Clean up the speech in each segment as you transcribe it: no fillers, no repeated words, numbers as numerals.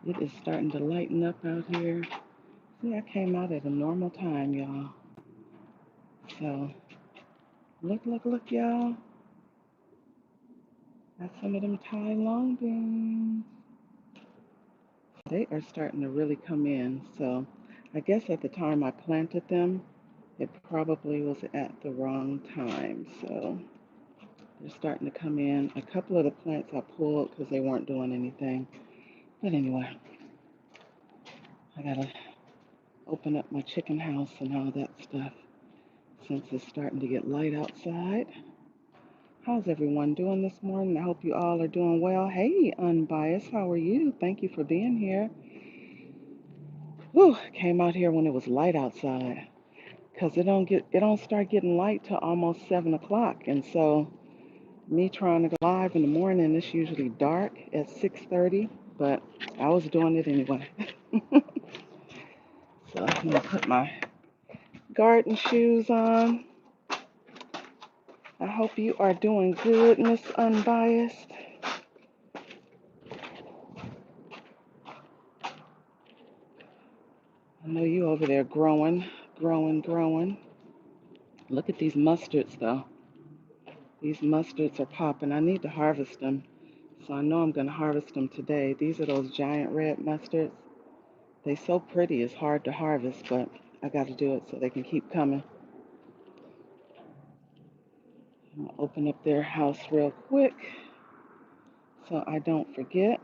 It is starting to lighten up out here. See, I came out at a normal time, y'all. So, look, y'all. Got some of them Thai long beans. They are starting to really come in. So, I guess at the time I planted them, it probably was at the wrong time. So, they're starting to come in. A couple of the plants I pulled because they weren't doing anything. But anyway, I gotta open up my chicken house and all that stuff since it's starting to get light outside. How's everyone doing this morning? I hope you all are doing well. Hey, Unbiased, how are you? Thank you for being here. Whew, came out here when it was light outside because it don't start getting light till almost 7 o'clock, and so me trying to go live in the morning, it's usually dark at 6:30, but I was doing it anyway. So I'm gonna put my garden shoes on. I hope you are doing good, Miss Unbiased. I know you over there growing. Look at these mustards though. These mustards are popping. I need to harvest them. So I know I'm going to harvest them today. These are those giant red mustards. They so pretty, it's hard to harvest, but I got to do it so they can keep coming. I'm going to open up their house real quick so I don't forget.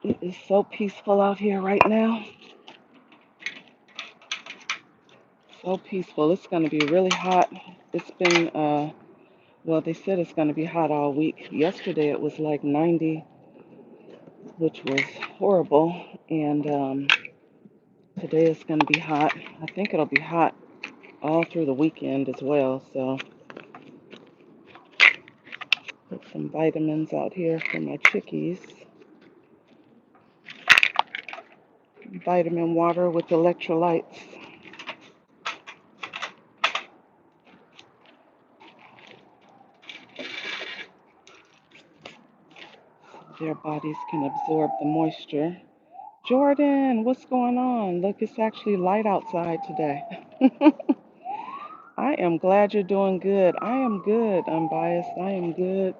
It is so peaceful out here right now. So peaceful. It's going to be really hot. It's been, well, they said it's going to be hot all week. Yesterday it was like 90, which was horrible. And today it's going to be hot. I think it'll be hot all through the weekend as well. So put some vitamins out here for my chickies. Vitamin water with electrolytes. Their bodies can absorb the moisture. Jordan, what's going on? Look, it's actually light outside today. I am glad you're doing good. I am good, unbiased. I am good.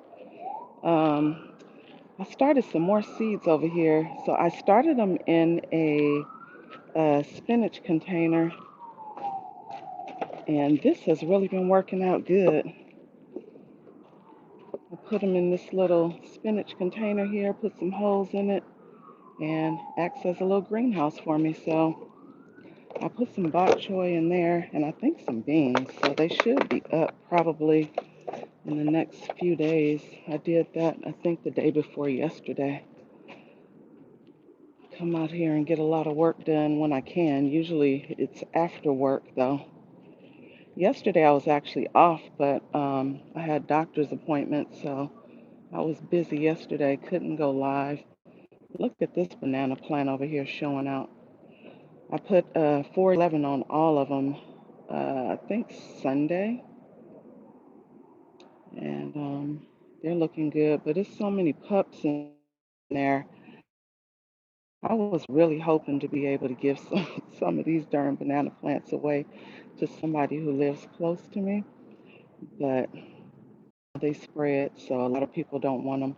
Um, I started some more seeds over here. So I started them in a spinach container, and this has really been working out good. I put them in this little spinach container here, put some holes in it, and acts as a little greenhouse for me. So I put some bok choy in there, and I think some beans. So they should be up probably in the next few days. I did that, I think, the day before yesterday. Come out here and get a lot of work done when I can. Usually it's after work, though. Yesterday I was actually off, but I had doctor's appointments, so I was busy yesterday. Couldn't go live. Look at this banana plant over here showing out. I put 411 on all of them, I think Sunday, and they're looking good. But there's so many pups in there. I was really hoping to be able to give some of these darn banana plants away to somebody who lives close to me, but they spread, so a lot of people don't want them.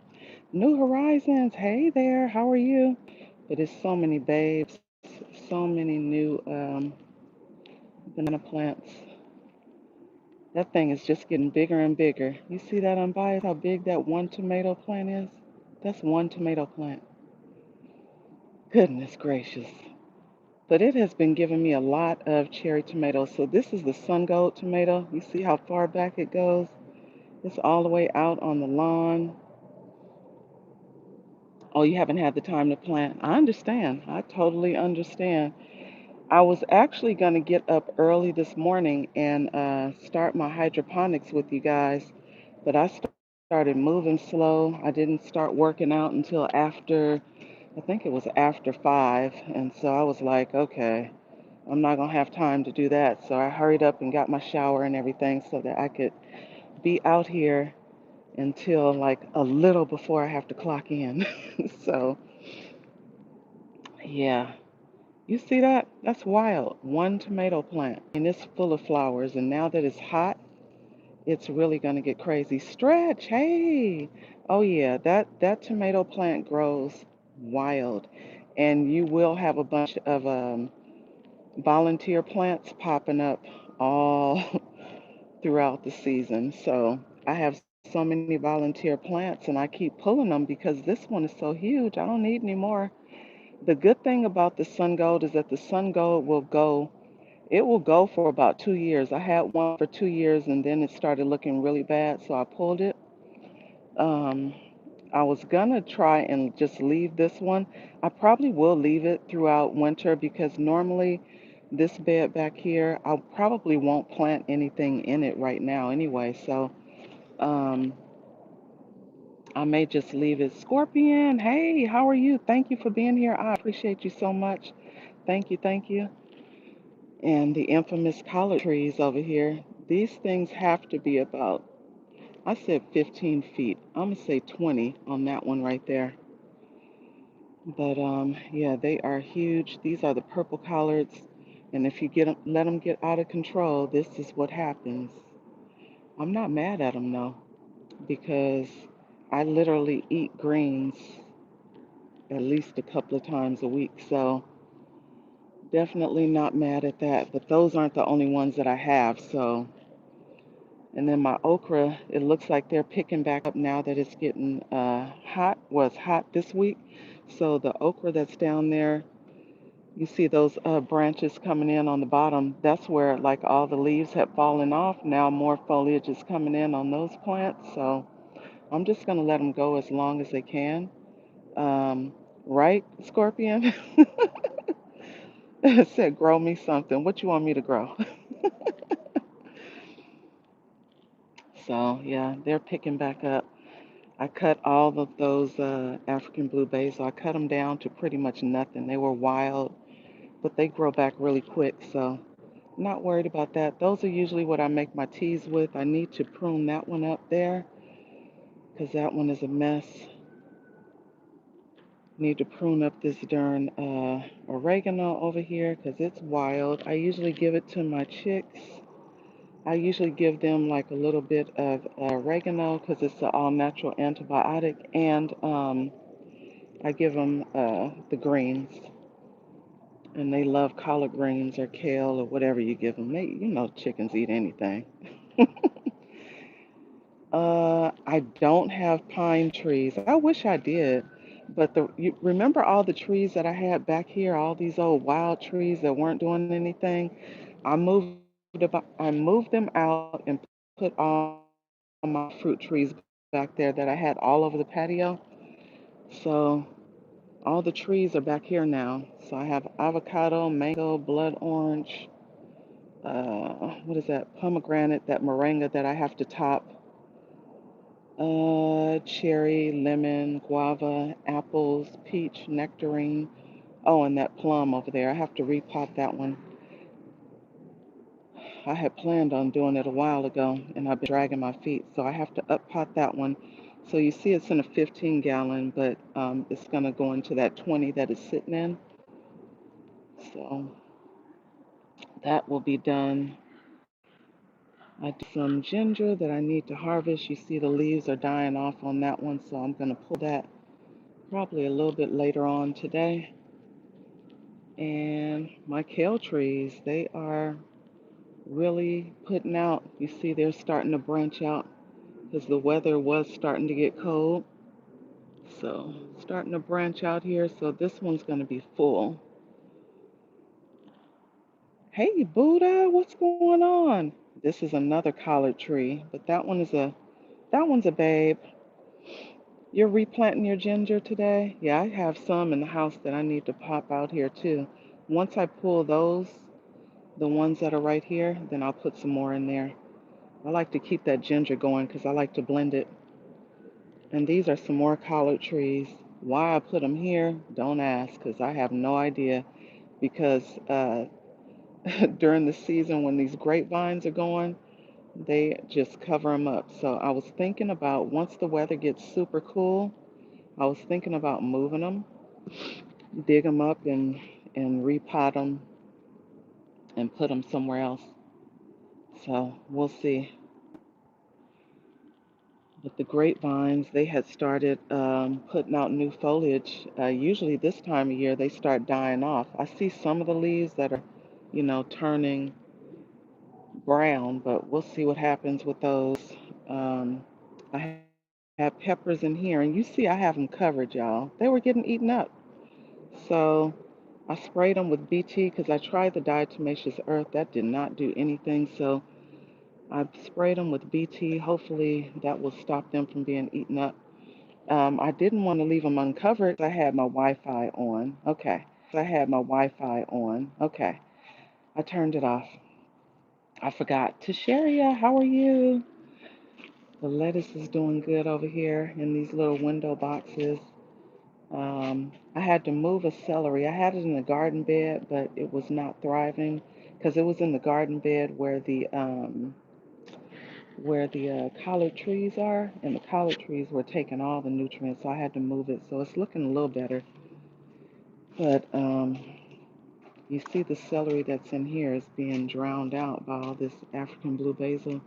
New Horizons, hey there, how are you? But it's so many babes, so many new banana plants. That thing is just getting bigger and bigger. You see that, unbiased, how big that one tomato plant is? That's one tomato plant. Goodness gracious. But it has been giving me a lot of cherry tomatoes. So this is the sun gold tomato. You see how far back it goes? It's all the way out on the lawn. Oh, you haven't had the time to plant. I understand. I totally understand. I was actually going to get up early this morning and start my hydroponics with you guys, but I started moving slow. I didn't start working out until after, I think it was after 5. And so I was like, okay, I'm not going to have time to do that. So I hurried up and got my shower and everything so that I could be out here until like a little before I have to clock in. So, yeah. You see that? That's wild. One tomato plant and it's full of flowers. And now that it's hot, it's really going to get crazy. Stretch, hey. Oh yeah, that tomato plant grows wild. And you will have a bunch of volunteer plants popping up all throughout the season. So I have so many volunteer plants and I keep pulling them because this one is so huge. I don't need any more. The good thing about the sun gold is that the sun gold it will go for about 2 years. I had one for 2 years and then it started looking really bad, so I pulled it. Um, I was gonna try and just leave this one. I probably will leave it throughout winter because normally this bed back here, I probably won't plant anything in it right now anyway. So um, I may just leave it. Scorpion, hey, how are you? Thank you for being here. I appreciate you so much. Thank you, thank you. And the infamous collard trees over here. These things have to be about, I said 15 feet. I'm gonna say 20 on that one right there. But yeah, they are huge. These are the purple collards, and if you let them get out of control, this is what happens. I'm not mad at them though, because I literally eat greens at least a couple of times a week. So definitely not mad at that. But those aren't the only ones that I have. So, and then my okra, it looks like they're picking back up now that it's getting hot. Was hot this week. So the okra that's down there, you see those branches coming in on the bottom. That's where like all the leaves have fallen off. Now more foliage is coming in on those plants. So I'm just gonna let them go as long as they can. Um, right, Scorpion? It said, grow me something. What you want me to grow? So yeah, they're picking back up. I cut all of those African blue basil. I cut them down to pretty much nothing. They were wild, but they grow back really quick. So not worried about that. Those are usually what I make my teas with. I need to prune that one up there because that one is a mess. Need to prune up this darn oregano over here because it's wild. I usually give it to my chicks. I usually give them like a little bit of oregano because it's an all natural antibiotic, and I give them the greens, and they love collard greens or kale or whatever you give them. Chickens eat anything. I don't have pine trees. I wish I did, but you remember all the trees that I had back here, all these old wild trees that weren't doing anything. I moved them out and put all my fruit trees back there that I had all over the patio. So all the trees are back here now. So I have avocado, mango, blood orange, what is that? Pomegranate, that moringa that I have to top. Cherry, lemon, guava, apples, peach, nectarine. Oh, and that plum over there. I have to repot that one. I had planned on doing it a while ago, and I've been dragging my feet, so I have to up pot that one. So you see, it's in a 15 gallon, but it's gonna go into that 20 that it's sitting in. So that will be done. I do some ginger that I need to harvest. You see, the leaves are dying off on that one, so I'm gonna pull that probably a little bit later on today. And my kale trees, they are really putting out. You see, they're starting to branch out because the weather was starting to get cold. So, starting to branch out here. So, this one's going to be full. Hey, Buddha, what's going on? This is another collard tree, but that one's a babe. You're replanting your ginger today? Yeah, I have some in the house that I need to pop out here too. Once I pull those, the ones that are right here, then I'll put some more in there. I like to keep that ginger going because I like to blend it. And these are some more collard trees. Why I put them here, don't ask, because I have no idea. Because during the season when these grapevines are going, They just cover them up. So I was thinking about once the weather gets super cool, I was thinking about moving them, dig them up and repot them and put them somewhere else. So we'll see. But the grapevines, they had started putting out new foliage. Usually this time of year, they start dying off. I see some of the leaves that are, turning brown, but we'll see what happens with those. I have peppers in here, and you see I have them covered, y'all. They were getting eaten up. So I sprayed them with BT because I tried the diatomaceous earth. That did not do anything. So I sprayed them with BT. Hopefully that will stop them from being eaten up. I didn't want to leave them uncovered. I had my Wi-Fi on. Okay. I had my Wi-Fi on. Okay. I turned it off. I forgot. Tasharia, how are you? The lettuce is doing good over here in these little window boxes. I had to move a celery. I had it in the garden bed, but it was not thriving because it was in the garden bed where the collard trees are, and the collard trees were taking all the nutrients, so I had to move it. So it's looking a little better. But you see the celery that's in here is being drowned out by all this African blue basil.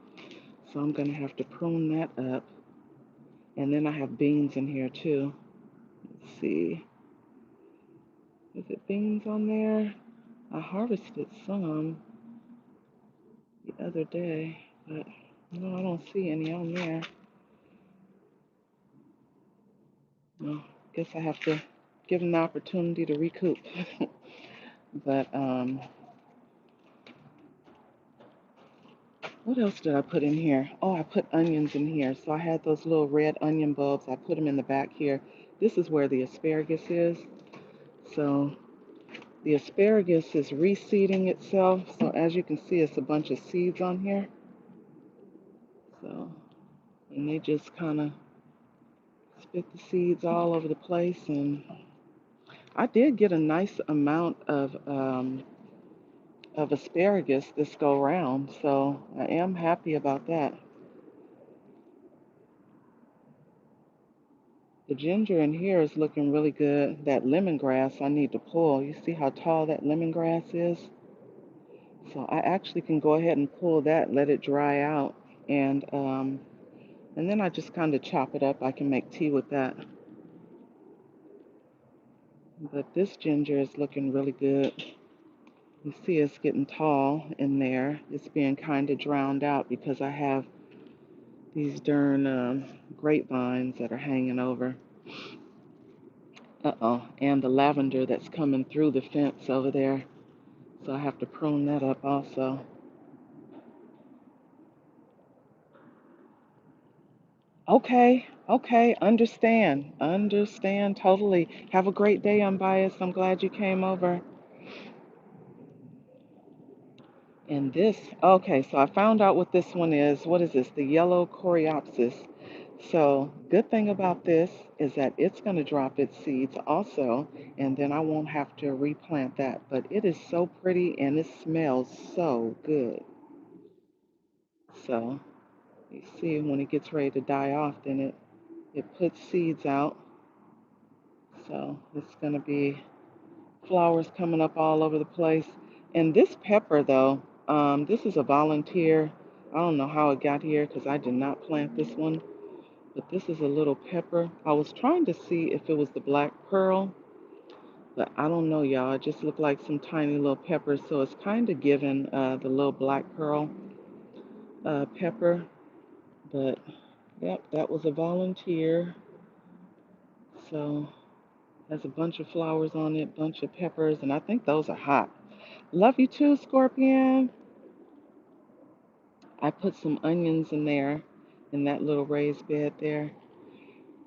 So I'm going to have to prune that up. And then I have beans in here too. Let's see. Is it beans on there? I harvested some the other day, but no, I don't see any on there. Well, guess I have to give them the opportunity to recoup. But what else did I put in here? Oh, I put onions in here. So I had those little red onion bulbs. I put them in the back here. This is where the asparagus is. So the asparagus is reseeding itself. So as you can see, it's a bunch of seeds on here. So, and they just kind of spit the seeds all over the place. And I did get a nice amount of asparagus this go round. So I am happy about that. The ginger in here is looking really good. That lemongrass I need to pull. You see how tall that lemongrass is? So I actually can go ahead and pull that, let it dry out, and then I just kind of chop it up. I can make tea with that. But this ginger is looking really good. You see it's getting tall in there. It's being kind of drowned out because I have these darn grapevines that are hanging over. Uh-oh, and the lavender that's coming through the fence over there. So I have to prune that up also. Okay, okay, understand totally. Have a great day, Unbiased. I'm glad you came over. And this, okay, so I found out what this one is. What is this? The yellow coreopsis. So, good thing about this is that it's going to drop its seeds also, and then I won't have to replant that. But it is so pretty and it smells so good. So, you see when it gets ready to die off, then it puts seeds out. So, it's going to be flowers coming up all over the place. And this pepper, though, this is a volunteer. I don't know how it got here because I did not plant this one, but this is a little pepper. I was trying to see if it was the black pearl, but I don't know, y'all. It just looked like some tiny little peppers, so it's kind of giving the little black pearl pepper. But yep, that was a volunteer. So has a bunch of flowers on it, bunch of peppers, and I think those are hot. Love you too, Scorpion. I put some onions in there in that little raised bed there.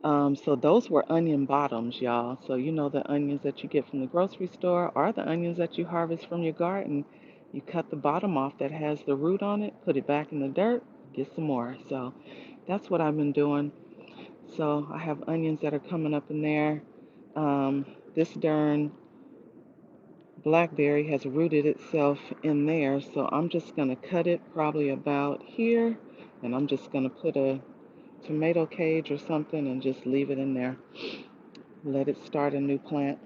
So those were onion bottoms, y'all. So you know the onions that you get from the grocery store or the onions that you harvest from your garden. You cut the bottom off that has the root on it, put it back in the dirt, get some more. So that's what I've been doing. So I have onions that are coming up in there. This darn blackberry has rooted itself in there. So I'm just going to cut it probably about here. And I'm just going to put a tomato cage or something and just leave it in there. Let it start a new plant.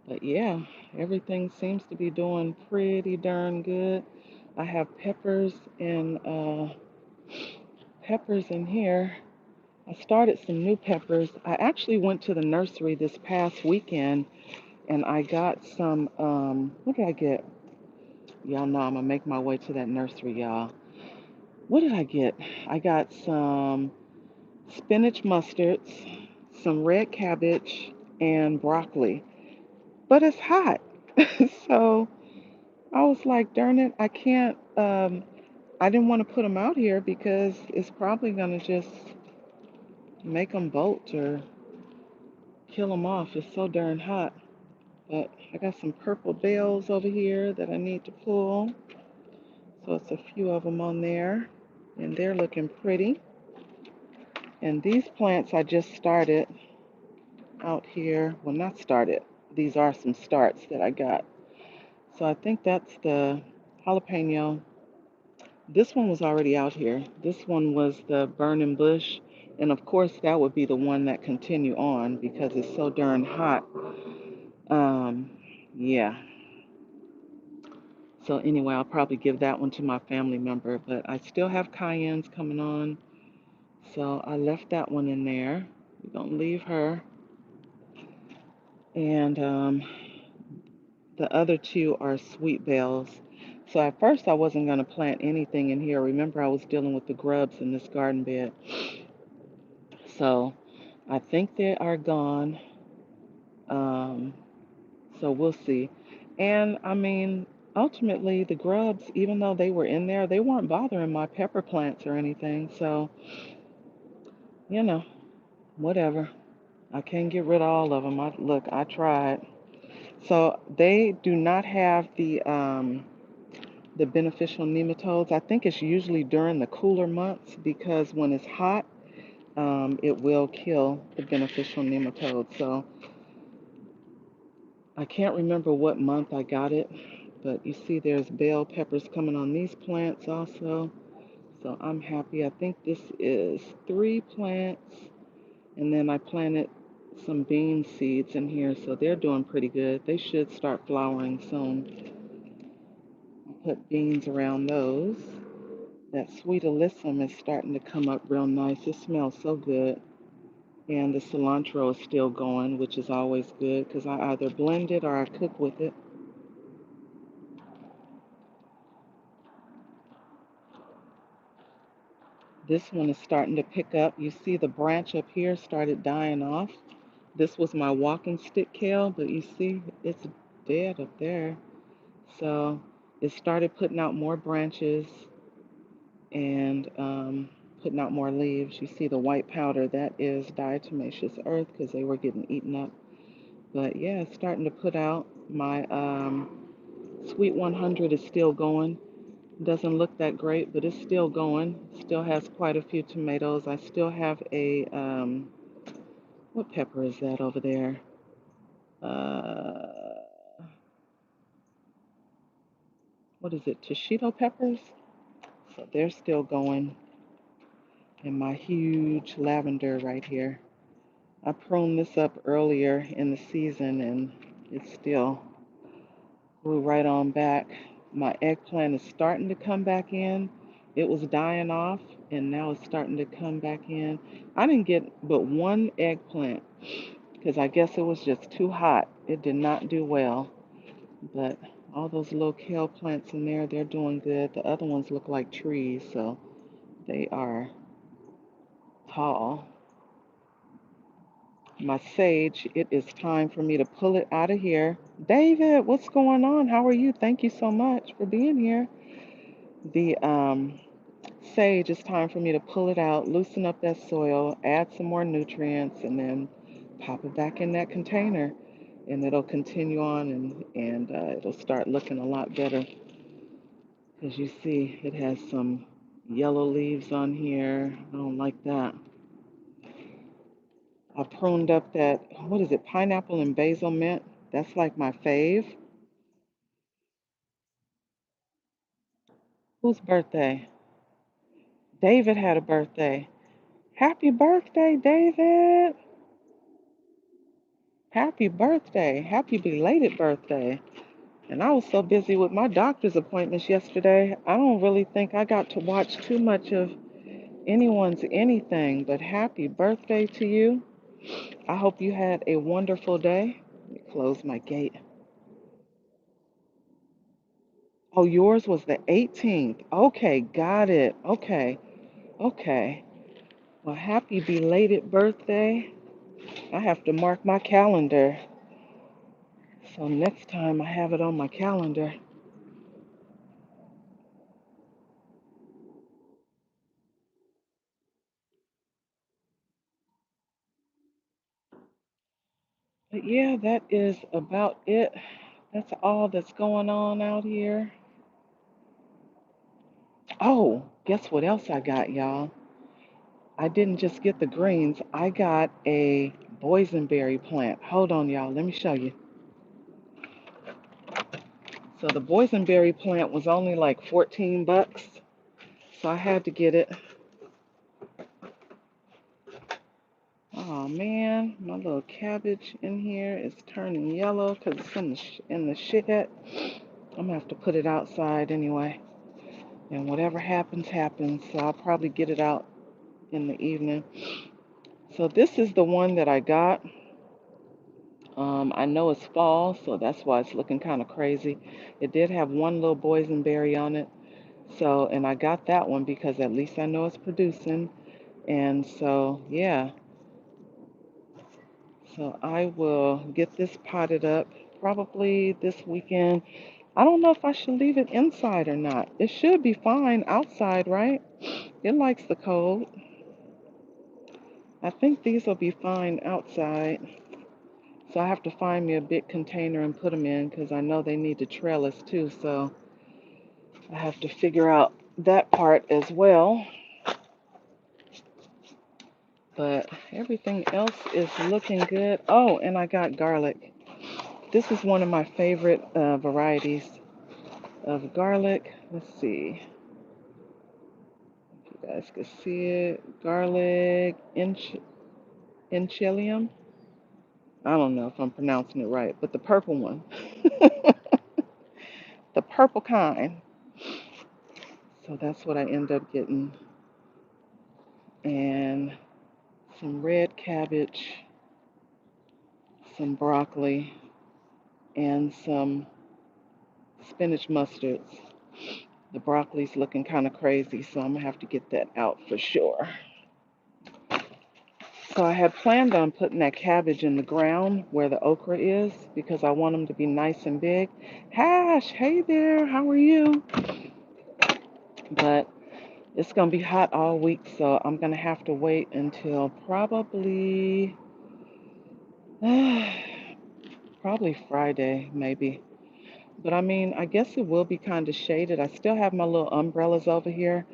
But yeah, everything seems to be doing pretty darn good. I have peppers in here. I started some new peppers. I actually went to the nursery this past weekend and I got some what did I get? Y'all know I'm gonna make my way to that nursery, y'all. What did I get? I got some spinach mustards, some red cabbage, and broccoli. But it's hot. So I was like, darn it, I can't, I didn't want to put them out here because it's probably going to just make them bolt or kill them off. It's so darn hot. But I got some purple bells over here that I need to pull. So it's a few of them on there. And they're looking pretty. And these plants I just started out here. Well, not started. These are some starts that I got. So I think that's the jalapeno. This one was already out here. This one was the burning bush. And of course, that would be the one that continue on because it's so darn hot. Um, yeah. So anyway, I'll probably give that one to my family member. But I still have cayennes coming on. So I left that one in there. We're going to leave her. And the other two are sweet bells. So at first I wasn't going to plant anything in here. Remember, I was dealing with the grubs in this garden bed. So I think they are gone. Um, so we'll see. And I mean, ultimately, the grubs, even though they were in there, they weren't bothering my pepper plants or anything. So, you know, whatever. I can't get rid of all of them. Look, I tried. So they do not have the beneficial nematodes. I think it's usually during the cooler months because when it's hot, it will kill the beneficial nematodes. So I can't remember what month I got it, but you see there's bell peppers coming on these plants also. So I'm happy. I think this is 3 plants, and then I planted some bean seeds in here, so they're doing pretty good. They should start flowering soon. I put beans around those. That sweet alyssum is starting to come up real nice. It smells so good. And the cilantro is still going, which is always good because I either blend it or I cook with it. This one is starting to pick up. You see the branch up here started dying off. This was my walking stick kale, but you see it's dead up there. So it started putting out more branches and putting out more leaves. You see the white powder, that is diatomaceous earth because they were getting eaten up. But yeah, it's starting to put out. My Sweet 100 is still going. Doesn't look that great, but it's still going. Still has quite a few tomatoes. I still have a, what pepper is that over there? Uh, what is it? Toshito peppers? So they're still going. And my huge lavender right here. I pruned this up earlier in the season and it still grew right on back. My eggplant is starting to come back in. It was dying off and now it's starting to come back in. I didn't get but one eggplant because I guess it was just too hot. It did not do well. But all those little kale plants in there, they're doing good. The other ones look like trees, so they are tall. My sage, it is time for me to pull it out of here. David, what's going on? How are you? Thank you so much for being here. The sage, it's time for me to pull it out, loosen up that soil, add some more nutrients, and then pop it back in that container. And it'll continue on and it'll start looking a lot better. As you see, it has some yellow leaves on here. I don't like that. I pruned up that, what is it, pineapple and basil mint. That's like my fave. Whose birthday? David had a birthday. Happy birthday, David. Happy birthday. Happy belated birthday. And I was so busy with my doctor's appointments yesterday, I don't really think I got to watch too much of anyone's anything, but happy birthday to you. I hope you had a wonderful day. Let me close my gate. Oh, yours was the 18th. Okay, got it. Okay, okay. Well, happy belated birthday. I have to mark my calendar. So next time I have it on my calendar. But yeah, that is about it. That's all that's going on out here. Oh, guess what else I got, y'all? I didn't just get the greens, I got a boysenberry plant. Hold on, y'all, let me show you. So the boysenberry plant was only like 14 bucks, so I had to get it. Oh man, my little cabbage in here is turning yellow because it's in the shed. I'm gonna have to put it outside anyway. And whatever happens, happens. So I'll probably get it out in the evening. So this is the one that I got. I know it's fall, so that's why it's looking kind of crazy. It did have one little boysenberry on it. So, and I got that one because at least I know it's producing. And so, yeah. So I will get this potted up probably this weekend. I don't know if I should leave it inside or not. It should be fine outside, right? It likes the cold. I think these will be fine outside. So I have to find me a big container and put them in because I know they need to trellis too. So I have to figure out that part as well. But everything else is looking good. Oh, and I got garlic. This is one of my favorite varieties of garlic. Let's see if you guys can see it. Garlic enchilium. I don't know if I'm pronouncing it right, but the purple one. The purple kind. So that's what I end up getting. And some red cabbage, some broccoli, and some spinach mustards. The broccoli's looking kind of crazy, so I'm gonna have to get that out for sure. So I had planned on putting that cabbage in the ground where the okra is because I want them to be nice and big. Hash, hey there, how are you? But it's gonna be hot all week, so I'm gonna have to wait until probably Friday, maybe. But I mean, I guess it will be kind of shaded. I still have my little umbrellas over here,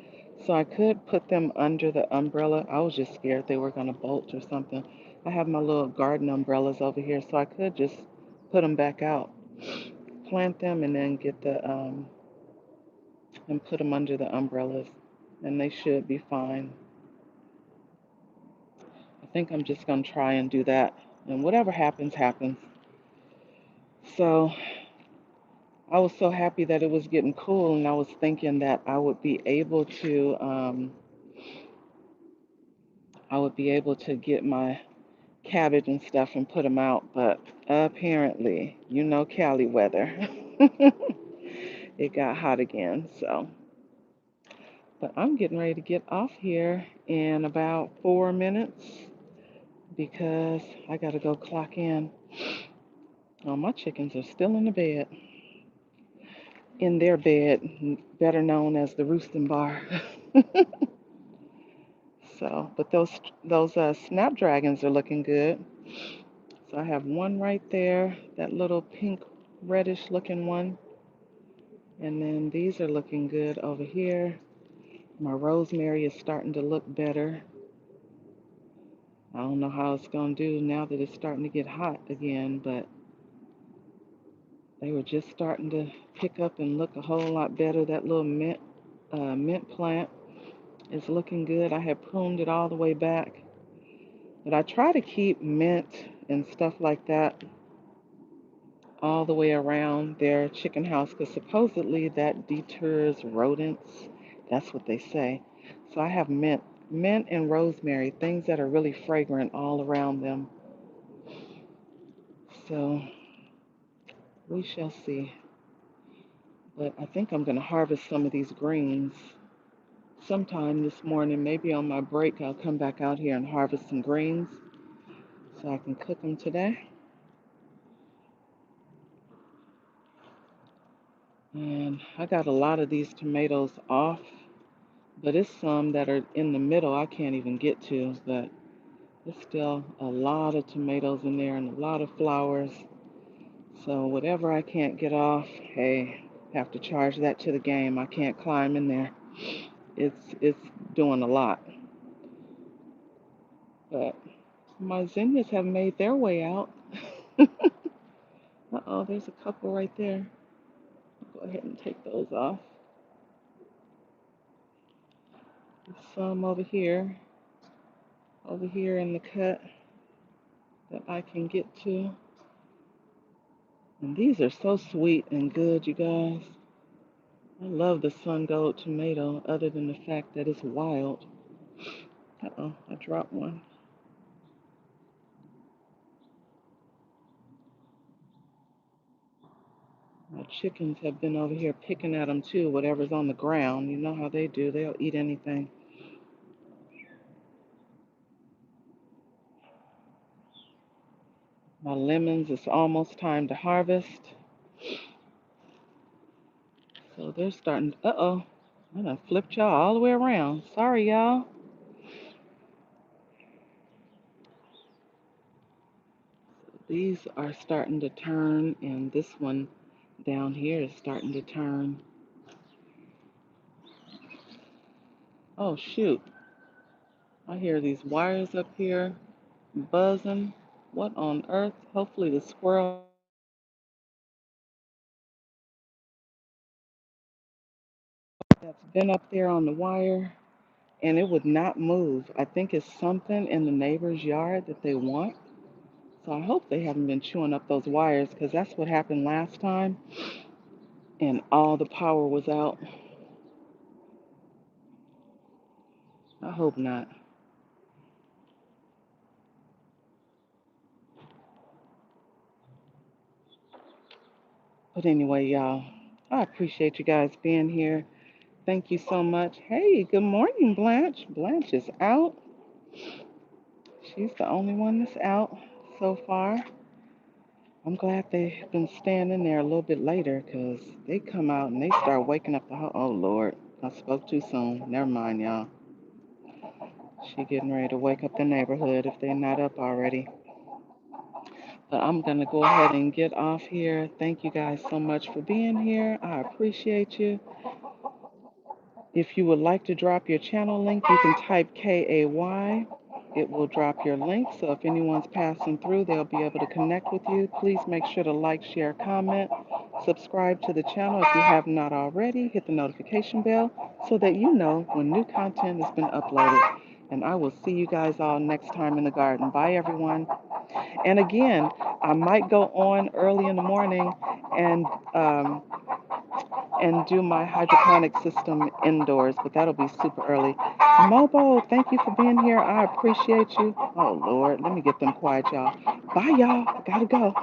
so I could put them under the umbrella. I was just scared they were going to bolt or something. I have my little garden umbrellas over here, so I could just put them back out, plant them, and then get and put them under the umbrellas, and they should be fine. I think I'm just going to try and do that, and whatever happens, happens. So I was so happy that it was getting cool, and I was thinking that I would be able to get my cabbage and stuff and put them out, but apparently, Cali weather, it got hot again. So, but I'm getting ready to get off here in about 4 minutes because I got to go clock in. Oh, my chickens are still in the bed, in their bed, better known as the roosting bar. So, but those snapdragons are looking good. So I have one right there, that little pink reddish looking one. And then these are looking good over here. My rosemary is starting to look better. I don't know how it's going to do now that it's starting to get hot again, but They were just starting to pick up and look a whole lot better. That little mint plant is looking good. I had pruned it all the way back, but I try to keep mint and stuff like that all the way around their chicken house because supposedly that deters rodents. That's what they say. So I have mint and rosemary, things that are really fragrant all around them. So we shall see. But I think I'm going to harvest some of these greens sometime this morning. Maybe on my break, I'll come back out here and harvest some greens so I can cook them today. And I got a lot of these tomatoes off, but it's some that are in the middle I can't even get to. But there's still a lot of tomatoes in there and a lot of flowers. So whatever I can't get off, hey, have to charge that to the game. I can't climb in there. It's doing a lot. But my zinnias have made their way out. Uh-oh, there's a couple right there. I'll go ahead and take those off. There's some over here in the cut that I can get to. And these are so sweet and good, you guys. I love the sun gold tomato, other than the fact that it's wild. Uh-oh, I dropped one. My chickens have been over here picking at them too, whatever's on the ground. You know how they do, they'll eat anything. My lemons, it's almost time to harvest. So they're starting, uh-oh, I done flipped y'all all the way around. Sorry, y'all. These are starting to turn, and this one down here is starting to turn. Oh, shoot. I hear these wires up here buzzing. What on earth? Hopefully the squirrel that's been up there on the wire and it would not move. I think it's something in the neighbor's yard that they want. So I hope they haven't been chewing up those wires because that's what happened last time and all the power was out. I hope not. But anyway, y'all, I appreciate you guys being here. Thank you so much. Hey, good morning, Blanche. Blanche is out. She's the only one that's out so far. I'm glad they've been staying in there a little bit later because they come out and they start waking up the whole. Oh, Lord. I spoke too soon. Never mind, y'all. She getting ready to wake up the neighborhood if they're not up already. But I'm going to go ahead and get off here. Thank you guys so much for being here. I appreciate you. If you would like to drop your channel link, you can type KAY. It will drop your link. So if anyone's passing through, they'll be able to connect with you. Please make sure to like, share, comment, subscribe to the channel if you have not already. Hit the notification bell so that you know when new content has been uploaded. And I will see you guys all next time in the garden. Bye, everyone. And again, I might go on early in the morning and um, and do my hydroponic system indoors, but that'll be super early. Mobo, thank you for being here. I appreciate you. Oh, Lord, let me get them quiet, y'all. Bye, y'all. Gotta go.